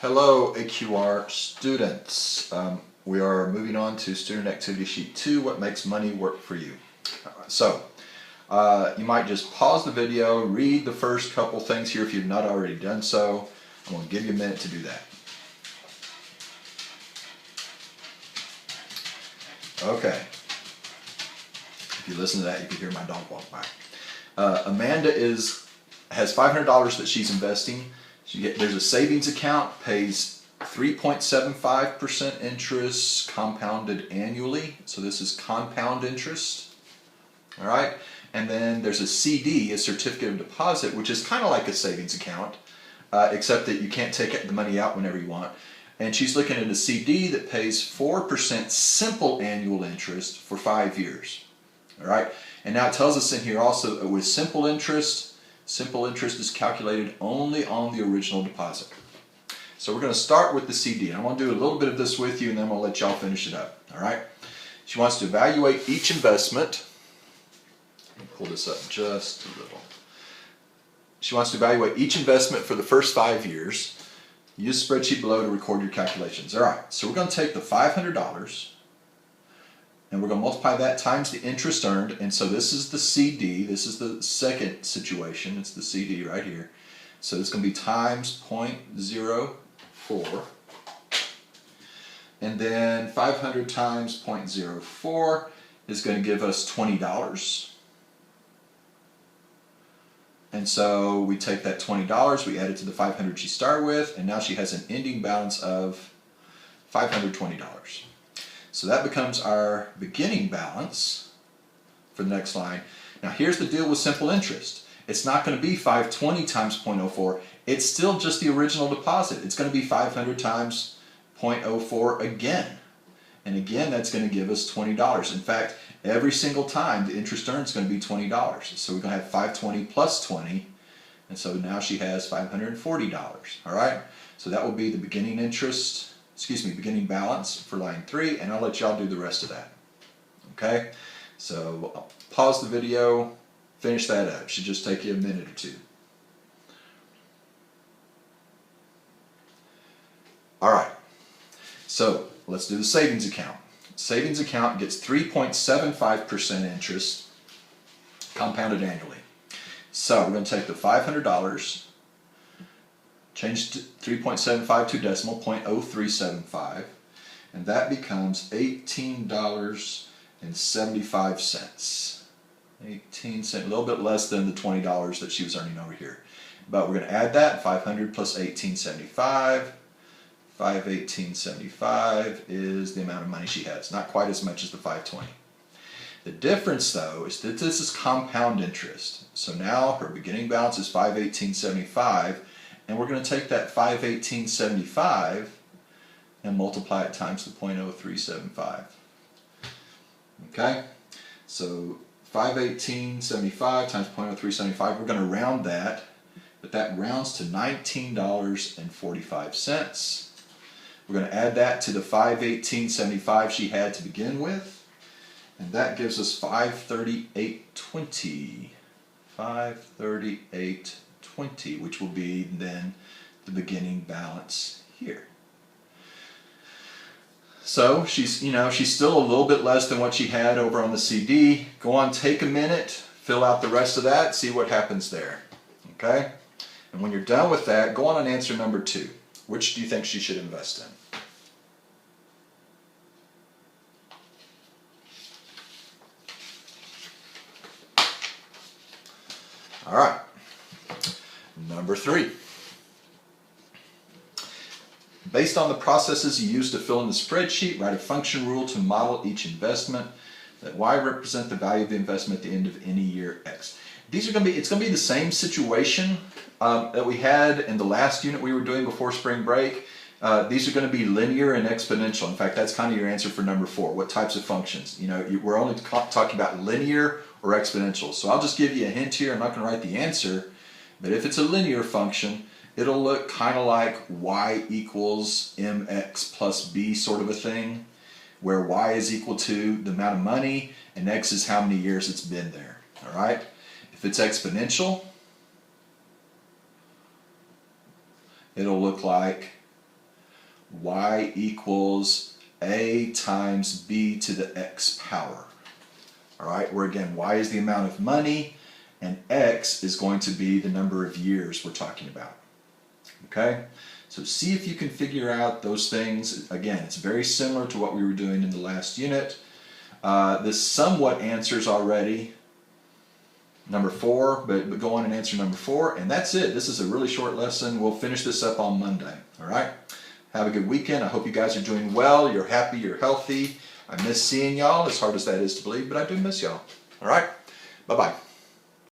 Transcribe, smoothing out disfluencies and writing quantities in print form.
Hello AQR students. We are moving on to Student Activity Sheet 2, What Makes Money Work for You. You might just pause the video, read the first couple things here if you've not already done so. I'm going to give you a minute to do that. Okay. If you listen to that, you can hear my dog walk by. Amanda has $500 that she's investing. There's a savings account, pays 3.75% interest compounded annually. So this is compound interest. All right. And then there's a CD, a certificate of deposit, which is kind of like a savings account, except that you can't take the money out whenever you want. And she's looking at a CD that pays 4% simple annual interest for 5 years. All right. And now it tells us in here also with simple interest is calculated only on the original deposit. So we're going to start with the CD. I'm going to do a little bit of this with you and then we'll let y'all finish it up. All right. She wants to evaluate each investment. Let me pull this up just a little. She wants to evaluate each investment for the first 5 years. Use the spreadsheet below to record your calculations. All right. So we're going to take the $500 and we're going to multiply that times the interest earned. And so this is the CD. This is the second situation. It's the CD right here. So it's going to be times 0.04. And then 500 times 0.04 is going to give us $20. And so we take that $20, we add it to the 500 she started with, and now she has an ending balance of $520. So that becomes our beginning balance for the next line. Now here's the deal with simple interest. It's not going to be 520 times 0.04. It's still just the original deposit. It's going to be 500 times 0.04 again. And again, that's going to give us $20. In fact, every single time the interest earned is going to be $20. So we're going to have 520 plus 20. And so now she has $540. All right? So that will be the beginning beginning balance for line 3, and I'll let y'all do the rest of that. Okay? So I'll pause the video, finish that up. It should just take you a minute or two. All right. So let's do the savings account. Savings account gets 3.75% interest compounded annually. So we're going to take the $500, change 3.75 to decimal, 0.0375, and that becomes $18.75. 18 cents, a little bit less than the $20 that she was earning over here. But we're going to add that, 500 plus 1875. 518.75 is the amount of money she has. Not quite as much as the 520. The difference, though, is that this is compound interest. So now her beginning balance is 518.75, and we're going to take that 518.75 and multiply it times the 0.0375. Okay? So 518.75 times 0.0375, we're going to round that, but that rounds to $19.45. We're going to add that to the 518.75 she had to begin with, and that gives us 538.20. 538.20, which will be then the beginning balance here. So she's still a little bit less than what she had over on the CD. Go on, take a minute, fill out the rest of that, see what happens there. Okay? And when you're done with that, go on and answer number 2. Which do you think she should invest in? All right. Number 3. Based on the processes you use to fill in the spreadsheet, write a function rule to model each investment. Let Y represent the value of the investment at the end of any year X. It's going to be the same situation that we had in the last unit we were doing before spring break. These are going to be linear and exponential. In fact, that's kind of your answer for number 4. What types of functions? We're only talking about linear or exponential. So I'll just give you a hint here. I'm not going to write the answer, but if it's a linear function, it'll look kind of like y equals mx plus b sort of a thing, where y is equal to the amount of money and x is how many years it's been there. All right? If it's exponential, it'll look like y equals a times b to the x power. All right, where again, y is the amount of money, and x is going to be the number of years we're talking about. Okay, so see if you can figure out those things. Again, it's very similar to what we were doing in the last unit. This somewhat answers already number 4, but go on and answer number 4, and that's it. This is a really short lesson. We'll finish this up on Monday. All right, have a good weekend. I hope you guys are doing well. You're happy, you're healthy. I miss seeing y'all, as hard as that is to believe, but I do miss y'all. All right, bye-bye.